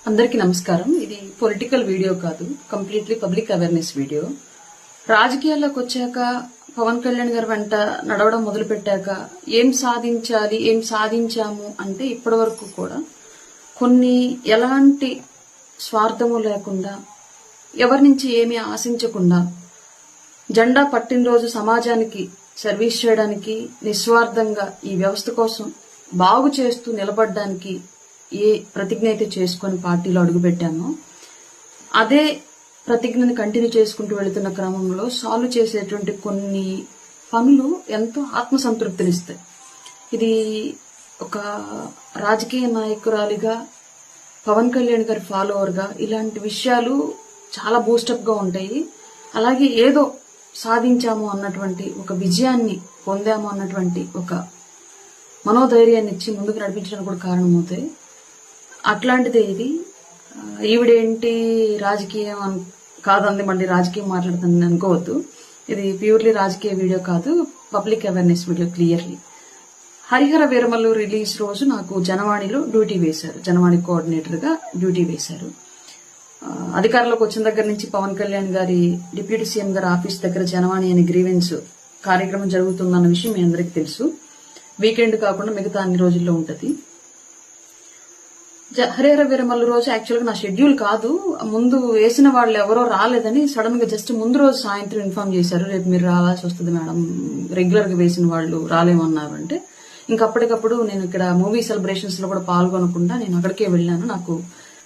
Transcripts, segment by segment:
అందరికీ నమస్కారం. ఇది పొలిటికల్ వీడియో కాదు, కంప్లీట్లీ పబ్లిక్ అవేర్నెస్ వీడియో. రాజకీయాల్లోకి వచ్చాక పవన్ కళ్యాణ్ గారి వెంట నడవడం మొదలు పెట్టాక ఏం సాధించాలి, ఏం సాధించాము అంటే ఇప్పటి వరకు కూడా కొన్ని ఎలాంటి స్వార్థము లేకుండా, ఎవరి నుంచి ఏమీ ఆశించకుండా, జెండా పట్టిన రోజు సమాజానికి సర్వీస్ చేయడానికి నిస్వార్థంగా ఈ వ్యవస్థ కోసం బాగు చేస్తూ నిలబడడానికి ఏ ప్రతిజ్ఞ అయితే చేసుకుని పార్టీలో అడుగుపెట్టామో అదే ప్రతిజ్ఞని కంటిన్యూ చేసుకుంటూ వెళుతున్న క్రమంలో సాల్వ్ చేసేటువంటి కొన్ని పనులు ఎంతో ఆత్మసంతృప్తినిస్తాయి. ఇది ఒక రాజకీయ నాయకురాలిగా, పవన్ కళ్యాణ్ గారి ఫాలోవర్గా ఇలాంటి విషయాలు చాలా బూస్టప్ గా ఉంటాయి. అలాగే ఏదో సాధించాము అన్నటువంటి ఒక విజయాన్ని పొందాము అన్నటువంటి ఒక మనోధైర్యాన్ని ఇచ్చి ముందుకు నడిపించడానికి కూడా కారణమవుతాయి. అట్లాంటిదే ఇది. ఈవిడేంటి రాజకీయం కాదండి, మళ్ళీ రాజకీయం మాట్లాడుతుంది అనుకోవద్దు. ఇది ప్యూర్లీ రాజకీయ వీడియో కాదు, public awareness video. Clearly Harihara Veeramallu release రోజు నాకు జనవాణిలో డ్యూటీ వేశారు, జనవాణి కోఆర్డినేటర్ గా డ్యూటీ వేశారు. అధికారంలోకి వచ్చిన దగ్గర నుంచి పవన్ కళ్యాణ్ గారి డిప్యూటీ సీఎం గారి ఆఫీస్ దగ్గర జనవాణి అనే గ్రీవెన్స్ కార్యక్రమం జరుగుతుందన్న విషయం మీ అందరికీ తెలుసు. వీకెండ్ కాకుండా మిగతా అన్ని రోజుల్లో ఉంటది. హరిహర వీరమల్లు రోజు యాక్చువల్ గా నా షెడ్యూల్ కాదు, ముందు వేసిన వాళ్ళు ఎవరో రాలేదని సడన్ గా జస్ట్ ముందు రోజు సాయంత్రం ఇన్ఫార్మ్ చేశారు, రేపు మీరు రావాల్సి వస్తుంది మేడం, రెగ్యులర్ గా వేసిన వాళ్ళు రాలేమన్నారు. అంటే ఇంకప్పటికప్పుడు నేను ఇక్కడ మూవీ సెలబ్రేషన్స్ లో కూడా పాల్గొనకుండా నేను అక్కడికే వెళ్ళాను. నాకు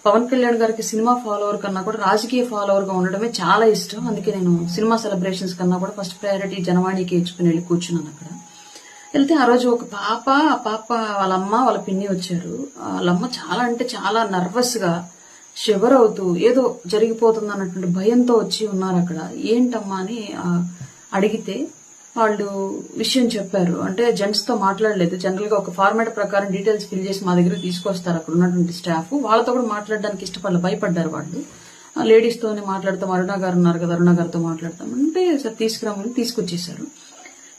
పవన్ కళ్యాణ్ గారికి సినిమా ఫాలోవర్ కన్నా కూడా రాజకీయ ఫాలోవర్ గా ఉండడమే చాలా ఇష్టం. అందుకే నేను సినిమా సెలబ్రేషన్స్ కన్నా కూడా ఫస్ట్ ప్రయారిటీ జనవాణికి ఇచ్చుకుని వెళ్ళి కూర్చున్నాను. అక్కడ వెళ్తే ఆ రోజు ఒక పాప, ఆ పాప వాళ్ళ అమ్మ వాళ్ళ పిన్ని వచ్చారు. వాళ్ళమ్మ చాలా అంటే చాలా నర్వస్ గా షివర్ అవుతూ ఏదో జరిగిపోతుంది అన్నటువంటి భయంతో వచ్చి ఉన్నారు అక్కడ. ఏంటమ్మా అని అడిగితే వాళ్ళు విషయం చెప్పారు. అంటే జెంట్స్ తో మాట్లాడలేదు, జనరల్ గా ఒక ఫార్మాట్ ప్రకారం డీటెయిల్స్ ఫిల్ చేసి మా దగ్గర తీసుకొస్తారు అక్కడ ఉన్నటువంటి స్టాఫ్. వాళ్ళతో కూడా మాట్లాడడానికి ఇష్టపడలేదు, భయపడ్డారు వాళ్ళు. లేడీస్ తోనే మాట్లాడతాం, అరుణ గారు ఉన్నారు కదా, అరుణ గారితో మాట్లాడతాం అంటే సార్ తీసుకురామని తీసుకొచ్చేసారు.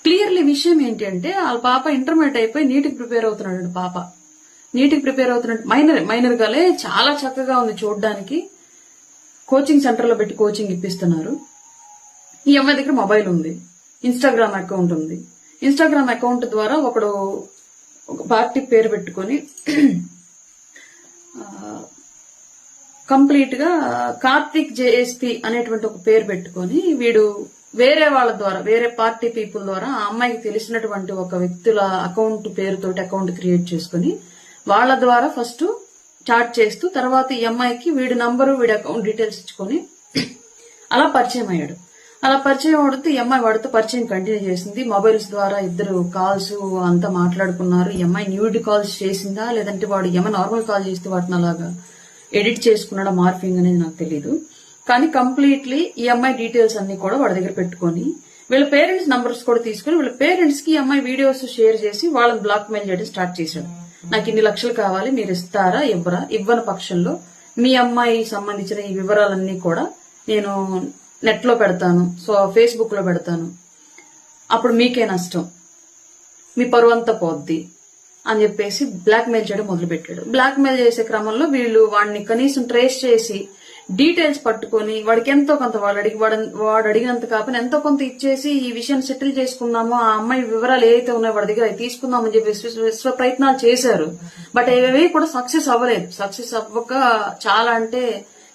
క్లియర్లీ విషయం ఏంటి అంటే వాళ్ళ పాప ఇంటర్మీడియట్ అయిపోయి నీటికి ప్రిపేర్ అవుతున్నాడు. పాప నీటికి ప్రిపేర్ అవుతున్నట్టు మైనర్ గాలే చాలా చక్కగా ఉంది చూడడానికి. కోచింగ్ సెంటర్ లో పెట్టి కోచింగ్ ఇప్పిస్తున్నారు. ఈ అమ్మాయి దగ్గర మొబైల్ ఉంది, ఇన్స్టాగ్రామ్ అకౌంట్ ఉంది. ఇన్స్టాగ్రామ్ అకౌంట్ ద్వారా ఒక పార్టీ పేరు పెట్టుకుని కంప్లీట్ గా కార్తిక్ జేఎస్పీ అనేటువంటి ఒక పేరు పెట్టుకుని వీడు వేరే వాళ్ళ ద్వారా, వేరే పార్టీ పీపుల్ ద్వారా ఆ అమ్మాయికి తెలిసినటువంటి ఒక వ్యక్తుల అకౌంట్ పేరుతోటి అకౌంట్ క్రియేట్ చేసుకుని వాళ్ళ ద్వారా ఫస్ట్ చాట్ చేస్తూ తర్వాత ఈ అమ్మాయికి వీడి నంబరు వీడి అకౌంట్ డీటెయిల్స్ ఇచ్చుకొని అలా పరిచయం అయ్యాడు. అలా పరిచయం అవుతూ ఈ అమ్మాయి వాడితో పరిచయం కంటిన్యూ చేసింది. మొబైల్స్ ద్వారా ఇద్దరు కాల్స్ అంతా మాట్లాడుకున్నారు. ఈ అమ్మాయి న్యూడ్ కాల్స్ చేసిందా లేదంటే వాడు ఈ అమ్మాయి నార్మల్ కాల్ చేస్తే వాటిని అలాగా ఎడిట్ చేసుకున్నాడా, మార్ఫింగ్ అనేది నాకు తెలీదు. కానీ కంప్లీట్లీ ఈ అమ్మాయి డీటెయిల్స్ అన్ని కూడా వాడి దగ్గర పెట్టుకుని వీళ్ళ పేరెంట్స్ నంబర్స్ కూడా తీసుకుని వీళ్ళ పేరెంట్స్ కి ఈ అమ్మాయి వీడియోస్ షేర్ చేసి వాళ్ళని బ్లాక్ మెయిల్ చేయడం స్టార్ట్ చేశాడు. నాకు ఇన్ని లక్షలు కావాలి, మీరు ఇస్తారా ఇవ్వరా, ఇవ్వని పక్షంలో మీ అమ్మాయి సంబంధించిన ఈ వివరాలన్నీ కూడా నేను నెట్ లో పెడతాను, సో ఫేస్బుక్ లో పెడతాను, అప్పుడు మీకే నష్టం, మీ పరువంతా పోద్ది అని చెప్పేసి బ్లాక్ మెయిల్ చేయడం మొదలు పెట్టాడు. బ్లాక్ మెయిల్ చేసే క్రమంలో వీళ్ళు వాడిని కనీసం ట్రేస్ చేసి డీటెయిల్స్ పట్టుకుని వాడికి ఎంతో కొంత వాడు అడిగినంత కాకపోయినా ఎంతో కొంత ఇచ్చేసి ఈ విషయాన్ని సెటిల్ చేసుకుందాము, ఆ అమ్మాయి వివరాలు ఏవైతే ఉన్నాయో వాడి దగ్గర తీసుకుందామని చెప్పేసి విశ్వ ప్రయత్నాలు చేశారు. బట్ ఏవేవి కూడా సక్సెస్ అవ్వలేదు. సక్సెస్ అవ్వక చాలా అంటే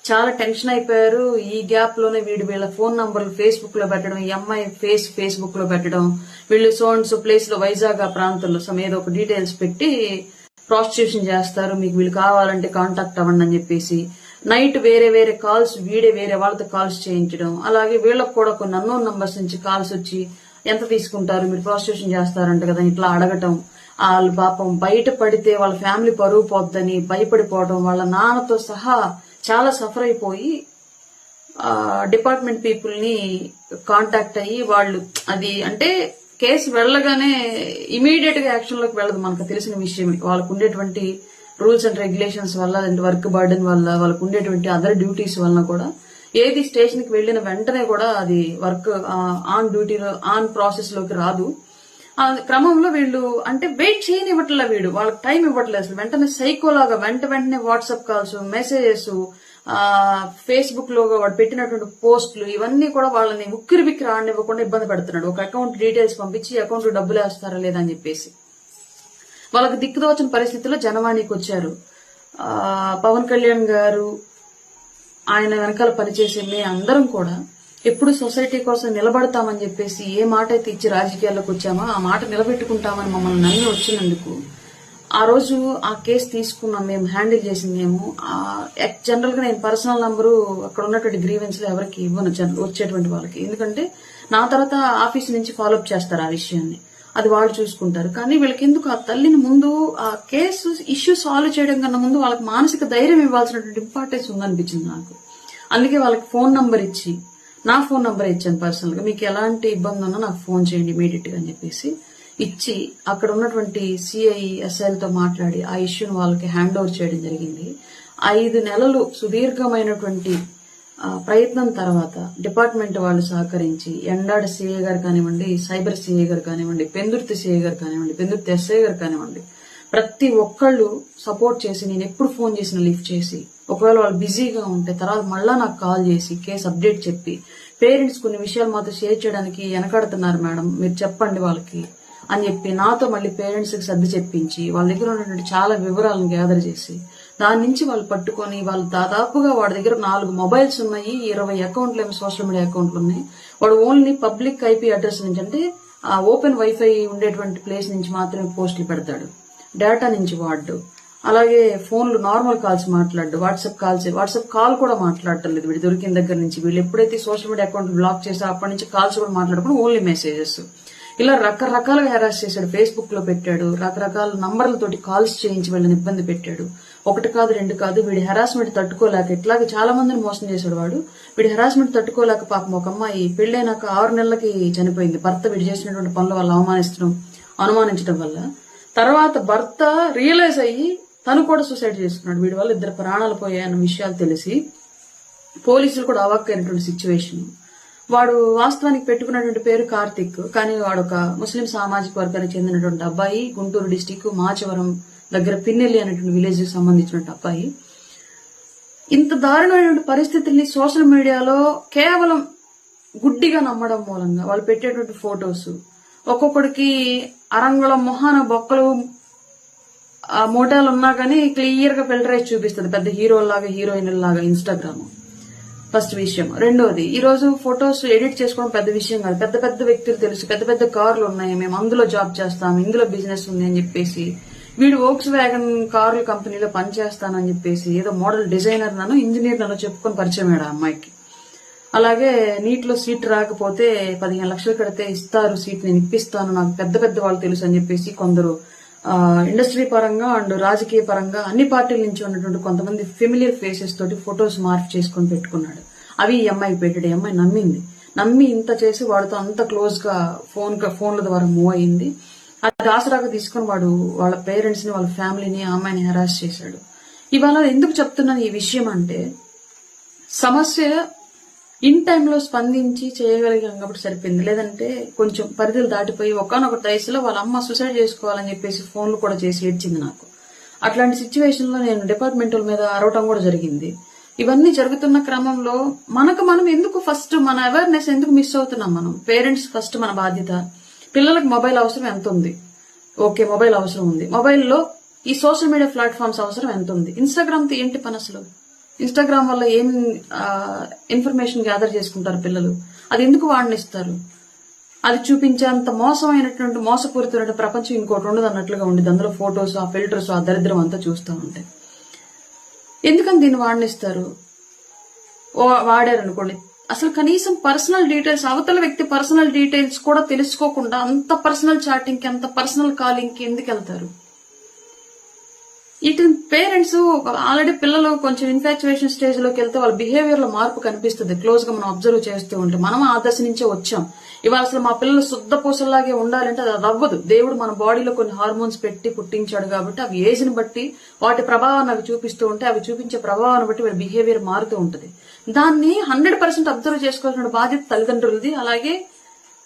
చాలా టెన్షన్ అయిపోయారు. ఈ గ్యాప్ లోనే వీళ్ళ ఫోన్ నంబర్లు ఫేస్బుక్ లో పెట్టడం, ఈ అమ్మాయి ఫేస్బుక్ లో పెట్టడం, వీళ్ళు సో అండ్ సో ప్లేస్ లో వైజాగ్ ఆ ప్రాంతంలో ఏదో ఒక డీటెయిల్స్ పెట్టి ప్రాస్టిట్యూషన్ చేస్తారు, మీకు వీళ్ళు కావాలంటే కాంటాక్ట్ అవ్వండి అని చెప్పేసి నైట్ వేరే వేరే కాల్స్ వేరే వాళ్ళతో కాల్స్ చేయించడం. అలాగే వీళ్ళకు కూడా కొన్ని అన్నోన్ నంబర్స్ నుంచి కాల్స్ వచ్చి ఎంత తీసుకుంటారు, మీరు ప్రాస్టిట్యూషన్ చేస్తారంట కదా ఇట్లా అడగటం. వాళ్ళు పాపం బయట పడితే వాళ్ళ ఫ్యామిలీ పరువు పోద్దని భయపడిపోవడం, వాళ్ళ నాన్నతో సహా చాలా సఫర్ అయిపోయి డిపార్ట్మెంట్ పీపుల్ ని కాంటాక్ట్ అయ్యి వాళ్ళు అది అంటే కేసు వెళ్ళగానే ఇమీడియట్ గా యాక్షన్ లోకి వెళ్ళదు, మనకు తెలిసిన విషయమే. వాళ్ళకు ఉండేటువంటి రూల్స్ అండ్ రెగ్యులేషన్స్ వల్ల, వర్క్ బర్డెన్ వల్ల, వాళ్ళకు ఉండేటువంటి అదర్ డ్యూటీస్ వలన కూడా ఏది స్టేషన్ కి వెళ్లిన వెంటనే కూడా అది వర్క్ ఆన్ డ్యూటీలో ఆన్ ప్రాసెస్ లోకి రాదు. ఆ క్రమంలో వీళ్ళు అంటే వెయిట్ చేయనివ్వట్లే, వాళ్ళకి టైం ఇవ్వట్లేదు అసలు. వెంటనే సైకోలాగా వెంటనే వాట్సాప్ కాల్స్, మెసేజెస్, ఫేస్బుక్ లో వాడు పెట్టినటువంటి పోస్టులు ఇవన్నీ కూడా వాళ్ళని ఉక్కిరి బిక్కిరి ఆడనివ్వకుండా ఇబ్బంది పెడుతున్నాడు. ఒక అకౌంట్ డీటెయిల్స్ పంపించి అకౌంట్ డబ్బులు వేస్తారా లేదా అని చెప్పేసి వాళ్ళకి దిక్కుదోచిన పరిస్థితిలో జనవాణికి వచ్చారు. పవన్ కళ్యాణ్ గారు, ఆయన వెనకాల పనిచేసే మేము అందరం కూడా ఎప్పుడు సొసైటీ కోసం నిలబడతామని చెప్పేసి ఏ మాట అయితే ఇచ్చి రాజకీయాల్లోకి వచ్చామో ఆ మాట నిలబెట్టుకుంటామని మమ్మల్ని నమ్మి వచ్చినందుకు ఆ రోజు ఆ కేసు తీసుకున్నాం, మేము హ్యాండిల్ చేసింది మేము. జనరల్ గా నేను పర్సనల్ నంబరు అక్కడ ఉన్నటువంటి గ్రీవెన్స్ లో ఎవరికి ఇవ్వను వచ్చేటువంటి వాళ్ళకి, ఎందుకంటే నా తర్వాత ఆఫీస్ నుంచి ఫాలోఅప్ చేస్తారు ఆ విషయాన్ని, అది వాళ్ళు చూసుకుంటారు. కానీ వీళ్ళకి ఎందుకు ఆ తల్లిని ముందు ఆ కేసు ఇష్యూ సాల్వ్ చేయడం కన్నా ముందు వాళ్ళకి మానసిక ధైర్యం ఇవ్వాల్సినటువంటి ఇంపార్టెన్స్ ఉందనిపించింది నాకు. అందుకే వాళ్ళకి ఫోన్ నంబర్ ఇచ్చి, నా ఫోన్ నంబర్ ఇచ్చాను పర్సనల్ గా, మీకు ఎలాంటి ఇబ్బంది ఉన్నా నాకు ఫోన్ చేయండి ఇమీడియట్ గా అని చెప్పేసి ఇచ్చి అక్కడ ఉన్నటువంటి సిఐ ఎస్ఐలతో మాట్లాడి ఆ ఇష్యూను వాళ్ళకి హ్యాండ్ ఓవర్ చేయడం జరిగింది. 5 నెలలు సుదీర్ఘమైనటువంటి ప్రయత్నం తర్వాత డిపార్ట్మెంట్ వాళ్ళు సహకరించి ఎండాడ సిఐ గారు కానివ్వండి, సైబర్ సిఐ గారు కానివ్వండి, పెందుర్తి సిఐ గారు కానివ్వండి, పెందుర్తి ఎస్ఐ గారు కానివ్వండి, ప్రతి ఒక్కళ్ళు సపోర్ట్ చేసి నేను ఎప్పుడు ఫోన్ చేసిన లిఫ్ట్ చేసి, ఒకవేళ వాళ్ళు బిజీగా ఉంటే తర్వాత మళ్ళా నాకు కాల్ చేసి కేసు అప్డేట్ చెప్పి, పేరెంట్స్ కొన్ని విషయాలు మాతో షేర్ చేయడానికి వెనకాడుతున్నారు మేడం మీరు చెప్పండి వాళ్ళకి అని చెప్పి నాతో మళ్ళీ పేరెంట్స్ కి సర్ది చెప్పించి వాళ్ళ దగ్గర ఉన్నటువంటి చాలా వివరాలను గ్యాదర్ చేసి దాని నుంచి వాళ్ళు పట్టుకొని వాళ్ళు దాదాపుగా వాడి దగ్గర 4 మొబైల్స్ ఉన్నాయి, 20 అకౌంట్లు ఏమో సోషల్ మీడియా అకౌంట్లు ఉన్నాయి. వాడు ఓన్లీ పబ్లిక్ ఐపీ అడ్రస్ నుంచి అంటే ఆ ఓపెన్ వైఫై ఉండేటువంటి ప్లేస్ నుంచి మాత్రమే పోస్టులు పెడతాడు, డేటా నుంచి వాడు. అలాగే ఫోన్లు నార్మల్ కాల్స్ మాట్లాడు, వాట్సాప్ కాల్ కూడా మాట్లాడటం లేదు వీడు దొరికిన దగ్గర నుంచి. వీళ్ళు ఎప్పుడైతే సోషల్ మీడియా అకౌంట్ బ్లాక్ చేసా అప్పటి నుంచి కాల్స్ కూడా మాట్లాడకుండా ఓన్లీ మెసేజెస్. ఇలా రకరకాలుగా హెరాస్ చేశాడు, ఫేస్బుక్ లో పెట్టాడు, రకరకాల నంబర్లతోటి కాల్స్ చేయించి వీళ్ళని ఇబ్బంది పెట్టాడు. 1 కాదు 2 కాదు, వీడి హెరాస్మెంట్ తట్టుకోలేక ఇట్లాగే చాలా మందిని మోసం చేశాడు వాడు. వీడి హెరాస్మెంట్ తట్టుకోలేక పాపం ఒక అమ్మాయి పెళ్లైనాక 6 నెలలకి చనిపోయింది. భర్త వీడు చేసినటువంటి పనుల వల్ల అనుమానించడం వల్ల. తర్వాత భర్త రియలైజ్ అయ్యి తను కూడా సూసైడ్ చేసుకున్నాడు. వీడి వల్ల 2 ప్రాణాలు పోయాయన్న విషయాలు తెలిసి పోలీసులు కూడా అవాక్కైనటువంటి సిచ్యువేషన్. వాడు వాస్తవానికి పెట్టుకున్నటువంటి పేరు కార్తిక్, కానీ వాడు ఒక ముస్లిం సామాజిక వర్గానికి చెందినటువంటి అబ్బాయి. గుంటూరు డిస్టిక్ మాచవరం దగ్గర పిన్నెల్లి అనేటువంటి విలేజ్ కి సంబంధించినటువంటి అబ్బాయి. ఇంత దారుణమైనటువంటి పరిస్థితుల్ని సోషల్ మీడియాలో కేవలం గుడ్డిగా నమ్మడం మూలంగా వాళ్ళు పెట్టేటువంటి ఫొటోస్ ఒక్కొక్కడికి అరంగుళం మొహాన బొక్కలు మోటాలు ఉన్నా కానీ క్లియర్ గా ఫిల్టర్ వేసి చూపిస్తుంది, పెద్ద హీరోలాగా హీరోయిన్ లాగా ఇన్స్టాగ్రామ్. ఫస్ట్ విషయం. రెండోది, ఈ రోజు ఫొటోస్ ఎడిట్ చేసుకోవడం పెద్ద విషయం కాదు. పెద్ద పెద్ద వ్యక్తులు తెలుసు, పెద్ద పెద్ద కార్లు ఉన్నాయి, మేము అందులో జాబ్ చేస్తాం, ఇందులో బిజినెస్ ఉంది అని చెప్పేసి వీడు వోక్స్ వ్యాగన్ కార్ల కంపెనీలో పనిచేస్తానని చెప్పేసి ఏదో మోడల్ డిజైనర్ నన్ను ఇంజనీర్ నన్ను చెప్పుకొని పరిచయం అయ్యాడు ఆ అమ్మాయికి. అలాగే నీట్ లో సీట్ రాకపోతే 15 లక్షలు కడితే ఇస్తారు సీట్, నేను ఇప్పిస్తాను, నాకు పెద్ద పెద్ద వాళ్ళు తెలుసు అని చెప్పేసి కొందరు ఇండస్ట్రీ పరంగా అండ్ రాజకీయ పరంగా అన్ని పార్టీల నుంచి ఉన్నటువంటి కొంతమంది ఫెమిలియర్ ఫేసెస్ తోటి ఫొటోస్ మార్క్ చేసుకుని పెట్టుకున్నాడు. అవి ఈ అమ్మాయికి పెట్టాడు. ఈ అమ్మాయి నమ్మి ఇంత చేసి వాడితో అంత క్లోజ్ గా ఫోన్ల ద్వారా మూవ్ అయింది. అది ఆసరాగా తీసుకుని వాడు వాళ్ళ పేరెంట్స్ ని, వాళ్ళ ఫ్యామిలీని, ఆ అమ్మాయిని హెరాస్ చేశాడు. ఇవాళ ఎందుకు చెప్తున్నాను ఈ విషయం అంటే, సమస్య ఇన్ టైంలో స్పందించి చేయగలిగాం కాబట్టి సరిపోయింది. లేదంటే కొంచెం పరిధులు దాటిపోయి ఒకనొక వయసులో వాళ్ళ అమ్మ సూసైడ్ చేసుకోవాలని చెప్పేసి ఫోన్లు కూడా చేసి ఏడ్చింది నాకు. అట్లాంటి సిచ్యువేషన్ లో నేను డిపార్ట్మెంటల్ మీద అరవటం కూడా జరిగింది. ఇవన్నీ జరుగుతున్న క్రమంలో మనం ఎందుకు ఫస్ట్ మన అవేర్నెస్ ఎందుకు మిస్ అవుతున్నాం? మనం పేరెంట్స్ ఫస్ట్ మన బాధ్యత. పిల్లలకు మొబైల్ అవసరం ఎంత ఉంది? ఓకే, మొబైల్ అవసరం ఉంది. మొబైల్లో ఈ సోషల్ మీడియా ప్లాట్ఫామ్స్ అవసరం ఎంత ఉంది? ఇన్స్టాగ్రామ్ తో ఏంటి పని అసలు? ఇన్స్టాగ్రామ్ వల్ల ఏం ఇన్ఫర్మేషన్ గ్యాదర్ చేసుకుంటారు పిల్లలు? అది ఎందుకు వాడనిస్తారు? అది చూపించేంత మోసమైనటువంటి మోసపూరితమైన ప్రపంచం ఇంకోటి ఉండదు అన్నట్లుగా ఉండేది. అందులో ఫొటోస్, ఆ ఫిల్టర్స్, ఆ దరిద్రం అంతా చూస్తూ ఉంటాయి. ఎందుకని దీన్ని వాడనిస్తారు? వాడారనుకోండి, అసలు కనీసం పర్సనల్ డీటెయిల్స్, అవతల వ్యక్తి పర్సనల్ డీటెయిల్స్ కూడా తెలుసుకోకుండా అంత పర్సనల్ చాటింగ్ కి, అంత పర్సనల్ కాలింగ్ కి ఎందుకు వెళ్తారు? ఇటు పేరెంట్స్ ఆల్రెడీ పిల్లలు కొంచెం ఇన్ఫాక్చువేషన్ స్టేజ్ లోకి వెళ్తే వాళ్ళ బిహేవియర్ లో మార్పు కనిపిస్తుంది. క్లోజ్ గా మనం అబ్జర్వ్ చేస్తూ ఉంటే మనం ఆ దశ నుంచే వచ్చాం. ఇవాళ అసలు మా పిల్లలు శుద్ధ పూసల్లాగే ఉండాలంటే అది అవ్వదు. దేవుడు మన బాడీలో కొన్ని హార్మోన్స్ పెట్టి పుట్టించాడు కాబట్టి అవి ఏజ్ ని బట్టి వాటి ప్రభావాన్ని అవి చూపిస్తూ ఉంటే అవి చూపించే ప్రభావాన్ని బట్టి వాళ్ళ బిహేవియర్ మారుతూ ఉంటుంది. దాన్ని 100% అబ్జర్వ్ చేసుకోవాల్సిన బాధ్యత తల్లిదండ్రులది, అలాగే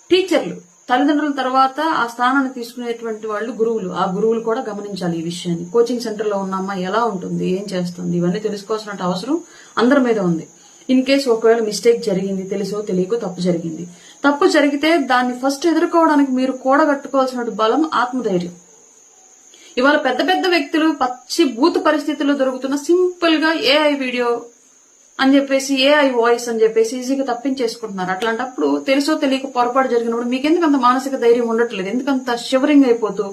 టీచర్లు. తల్లిదండ్రుల తర్వాత ఆ స్థానాన్ని తీసుకునేటువంటి వాళ్ళు గురువులు. ఆ గురువులు కూడా గమనించాలి ఈ విషయాన్ని. కోచింగ్ సెంటర్ లో ఉన్న అమ్మాయి ఎలా ఉంటుంది, ఏం చేస్తుంది, ఇవన్నీ తెలుసుకోవాల్సిన అవసరం అందరి మీద ఉంది. ఇన్ కేసు ఒకవేళ మిస్టేక్ జరిగింది, తెలుసో తెలియకో తప్పు జరిగింది, తప్పు జరిగితే దాన్ని ఫస్ట్ ఎదుర్కోవడానికి మీరు కూడగట్టుకోవాల్సిన బలం ఆత్మధైర్యం. ఇవాళ పెద్ద పెద్ద వ్యక్తులు పచ్చి బూత్ పరిస్థితుల్లో దొరుకుతున్న సింపుల్ గా ఏఐ వీడియో అని చెప్పేసి, ఏఐ వాయిస్ అని చెప్పేసి ఈజీగా తప్పించేసుకుంటున్నారు. అట్లాంటప్పుడు తెలుసో తెలియక పొరపాటు జరిగినప్పుడు మీకెందుకు అంత మానసిక ధైర్యం ఉండట్లేదు? ఎందుకంత షివరింగ్ అయిపోతూ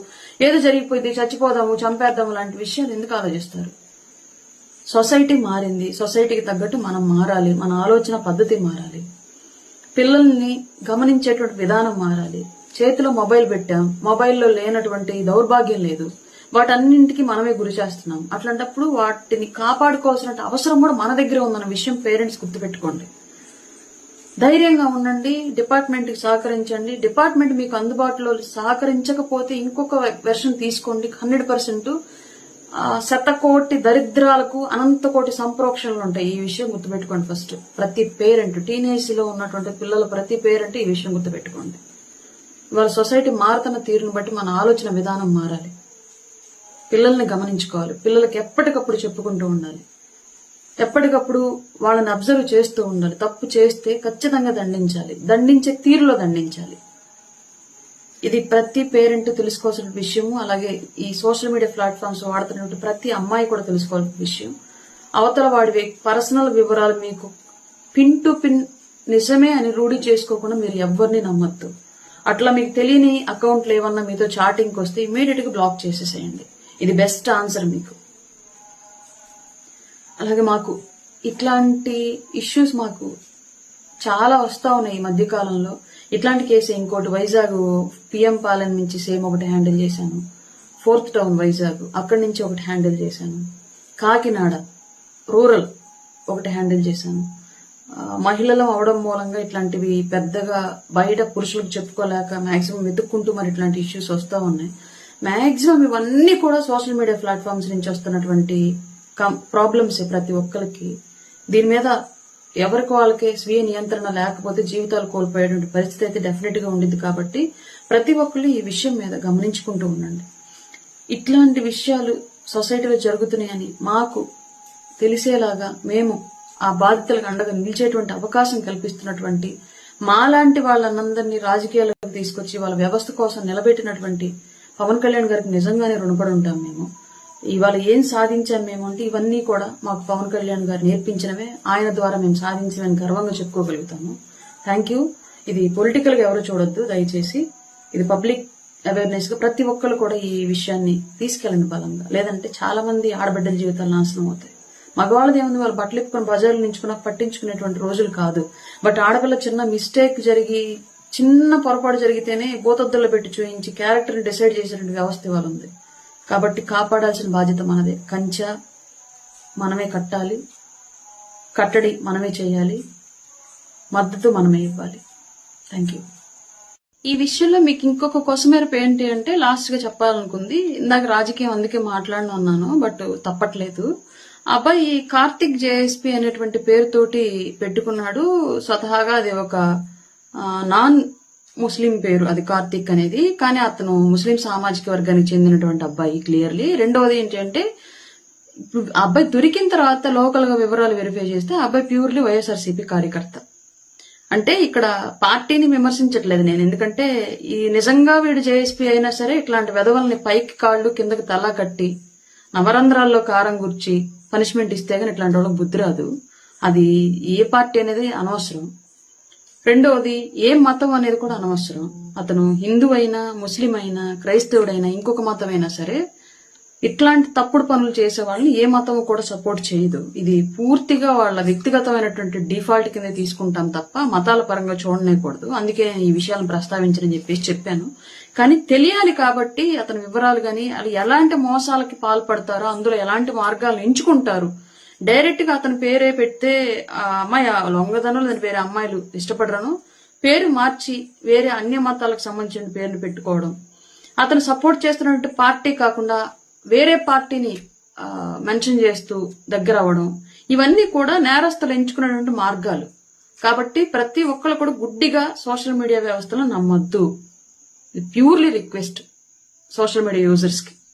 ఏదో జరిగిపోయింది, చచ్చిపోదాము, చంపేద్దాము లాంటి విషయాలు ఎందుకు ఆలోచిస్తారు? సొసైటీ మారింది, సొసైటీకి తగ్గట్టు మనం మారాలి, మన ఆలోచన పద్ధతి మారాలి, పిల్లల్ని గమనించేటువంటి విధానం మారాలి. చేతిలో మొబైల్ పెట్టాం, మొబైల్లో లేనటువంటి దౌర్భాగ్యం లేదు, వాటన్నింటికి మనమే గురి చేస్తున్నాం. అట్లాంటప్పుడు వాటిని కాపాడుకోవాల్సిన అవసరం కూడా మన దగ్గరే ఉందన్న విషయం పేరెంట్స్ గుర్తుపెట్టుకోండి. ధైర్యంగా ఉండండి, డిపార్ట్మెంట్ కి సహకరించండి. డిపార్ట్మెంట్ మీకు అందుబాటులో సహకరించకపోతే ఇంకొక వెర్షన్ తీసుకోండి. 100% శతకోటి దరిద్రాలకు అనంత కోటి సంప్రోక్షణలు ఉంటాయి. ఈ విషయం గుర్తుపెట్టుకోండి. ఫస్ట్ ప్రతి పేరెంట్, టీనేజ్ లో ఉన్నటువంటి పిల్లల ప్రతి పేరెంట్ ఈ విషయం గుర్తుపెట్టుకోండి. ఇవాళ సొసైటీ మారుతున్న తీరును బట్టి మన ఆలోచన విధానం మారాలి. పిల్లల్ని గమనించుకోవాలి, పిల్లలకి ఎప్పటికప్పుడు చెప్పుకుంటూ ఉండాలి, ఎప్పటికప్పుడు వాళ్ళని అబ్జర్వ్ చేస్తూ ఉండాలి. తప్పు చేస్తే ఖచ్చితంగా దండించాలి, దండించే తీరులో దండించాలి. ఇది ప్రతి పేరెంట్ తెలుసుకోవాల్సిన విషయము. అలాగే ఈ సోషల్ మీడియా ప్లాట్ఫామ్స్ వాడుతున్నట్టు ప్రతి అమ్మాయి కూడా తెలుసుకోవాల్సిన విషయం. అవతల వాడి పర్సనల్ వివరాలు మీకు పిన్ టు పిన్ నిజమే అని రూఢి చేసుకోకుండా మీరు ఎవరిని నమ్మొద్దు. అట్లా మీకు తెలియని అకౌంట్లు ఏమన్నా మీతో చాటింగ్కి వస్తే ఇమీడియట్ గా బ్లాక్ చేసేసేయండి. ఇది బెస్ట్ ఆన్సర్ మీకు. అలాగే మాకు ఇట్లాంటి ఇష్యూస్ మాకు చాలా వస్తా ఉన్నాయి ఈ మధ్య కాలంలో. ఇట్లాంటి కేసు ఇంకోటి వైజాగ్ పిఎం పాలెం నుంచి సేమ్ ఒకటి హ్యాండిల్ చేశాను. 4th టౌన్ వైజాగ్ అక్కడి నుంచి ఒకటి హ్యాండిల్ చేశాను. కాకినాడ రూరల్ ఒకటి హ్యాండిల్ చేశాను. మహిళలు అవడం మూలంగా ఇట్లాంటివి పెద్దగా బయట పురుషులకు చెప్పుకోలేక మాక్సిమం వెతుక్కుంటూ మరి ఇట్లాంటి ఇష్యూస్ వస్తూ ఉన్నాయి. మాక్సిమం ఇవన్నీ కూడా సోషల్ మీడియా ప్లాట్ఫామ్స్ నుంచి వస్తున్నటువంటి ప్రాబ్లమ్స్. ప్రతి ఒక్కరికి దీని మీద ఎవరికి వాళ్ళకే స్వీయ నియంత్రణ లేకపోతే జీవితాలు కోల్పోయేటువంటి పరిస్థితి అయితే డెఫినెట్ గా ఉండింది. కాబట్టి ప్రతి ఒక్కరు ఈ విషయం మీద గమనించుకుంటూ ఉండండి. ఇట్లాంటి విషయాలు సొసైటీలో జరుగుతున్నాయని మాకు తెలిసేలాగా మేము ఆ బాధితులకు అండగా నిలిచేటువంటి అవకాశం కల్పిస్తున్నటువంటి మాలాంటి వాళ్ళనందరినీ రాజకీయాలకు తీసుకొచ్చి వాళ్ళ వ్యవస్థ కోసం నిలబెట్టినటువంటి పవన్ కళ్యాణ్ గారికి నిజంగానే రుణపడి ఉంటాం మేము. ఇవాళ ఏం సాధించాం మేము అంటే ఇవన్నీ కూడా మాకు పవన్ కళ్యాణ్ గారు నేర్పించినవే, ఆయన ద్వారా మేము సాధించినవని గర్వంగా చెప్పుకోగలుగుతాము. Thank you. ఇది పొలిటికల్ గా ఎవరు చూడొద్దు దయచేసి. ఇది పబ్లిక్ అవేర్నెస్ గా ప్రతి ఒక్కరు కూడా ఈ విషయాన్ని తీసుకెళ్ళండి బలంగా. లేదంటే చాలా మంది ఆడబిడ్డల జీవితాలు నాశనం అవుతాయి. మగవాళ్ళది ఏముంది, వాళ్ళు బట్టలు ఇప్పుకొని బజార్లు నించుకున్నా పట్టించుకునేటువంటి రోజులు కాదు. బట్ ఆడపిల్ల చిన్న మిస్టేక్ జరిగి చిన్న పొరపాటు జరిగితేనే బోతొద్దుల్లో పెట్టి చూయించి క్యారెక్టర్ ని డిసైడ్ చేసేటువంటి వ్యవస్థ ఇవాళ ఉంది. కాబట్టి కాపాడాల్సిన బాధ్యత మనదే. కంచె మనమే కట్టాలి, కట్టడి మనమే చేయాలి, మద్దతు మనమే ఇవ్వాలి. Thank you. ఈ విషయంలో మీకు ఇంకొక కొసమేరపు ఏంటి అంటే లాస్ట్ గా చెప్పాలనుకుంది. ఇందాక రాజకీయం అందుకే మాట్లాడనున్నాను, బట్ తప్పట్లేదు. అబ్బాయి కార్తిక్ జేఎస్పీ అనేటువంటి పేరుతోటి పెట్టుకున్నాడు. స్వతహాగా అది ఒక నాన్ ముస్లిం పేరు, అది కార్తిక్ అనేది. కానీ అతను ముస్లిం సామాజిక వర్గానికి చెందినటువంటి అబ్బాయి క్లియర్లీ. రెండవది ఏంటి అంటే అబ్బాయి దొరికిన తర్వాత లోకల్ గా వివరాలు వెరిఫై చేస్తే అబ్బాయి ప్యూర్లీ వైఎస్ఆర్సీపీ కార్యకర్త. అంటే ఇక్కడ పార్టీని విమర్శించట్లేదు నేను, ఎందుకంటే ఈ నిజంగా వీడు జేఎస్పీ అయినా సరే ఇట్లాంటి వెధవల్ని పైకి కాళ్ళు కిందకి తలా కట్టి నవరంధ్రాల్లో కారం గుర్చి పనిష్మెంట్ ఇస్తే గానీ ఇట్లాంటి వాళ్ళకి బుద్ధి రాదు. అది ఏ పార్టీ అనేది అనవసరం. రెండవది ఏ మతం అనేది కూడా అనవసరం. అతను హిందూ అయినా, ముస్లిం అయినా, క్రైస్తవుడైనా, ఇంకొక మతం అయినా సరే ఇట్లాంటి తప్పుడు పనులు చేసే వాళ్ళని ఏ మతం కూడా సపోర్ట్ చేయదు. ఇది పూర్తిగా వాళ్ళ వ్యక్తిగతమైనటువంటి డిఫాల్ట్ కింద తీసుకుంటాం తప్ప మతాల పరంగా చూడనేకూడదు. అందుకే ఈ విషయాలను ప్రస్తావించని చెప్పేసి చెప్పాను. కానీ తెలియాలి కాబట్టి అతని వివరాలు గాని అది ఎలాంటి మోసాలకి పాల్పడతారో, అందులో ఎలాంటి మార్గాలు ఎంచుకుంటారు. డైరెక్ట్ గా అతని పేరే పెడితే ఆ అమ్మాయి లొంగదనులు దాని వేరే అమ్మాయిలు ఇష్టపడరను పేరు మార్చి వేరే అన్య మతాలకు సంబంధించిన పేర్లు పెట్టుకోవడం, అతను సపోర్ట్ చేస్తున్నటువంటి పార్టీ కాకుండా వేరే పార్టీని మెన్షన్ చేస్తూ దగ్గర అవ్వడం, ఇవన్నీ కూడా నేరస్తులు ఎంచుకునేటువంటి మార్గాలు. కాబట్టి ప్రతి ఒక్కరు కూడా గుడ్డిగా సోషల్ మీడియా వ్యవస్థలో నమ్మొద్దు. Purely request social media users కి.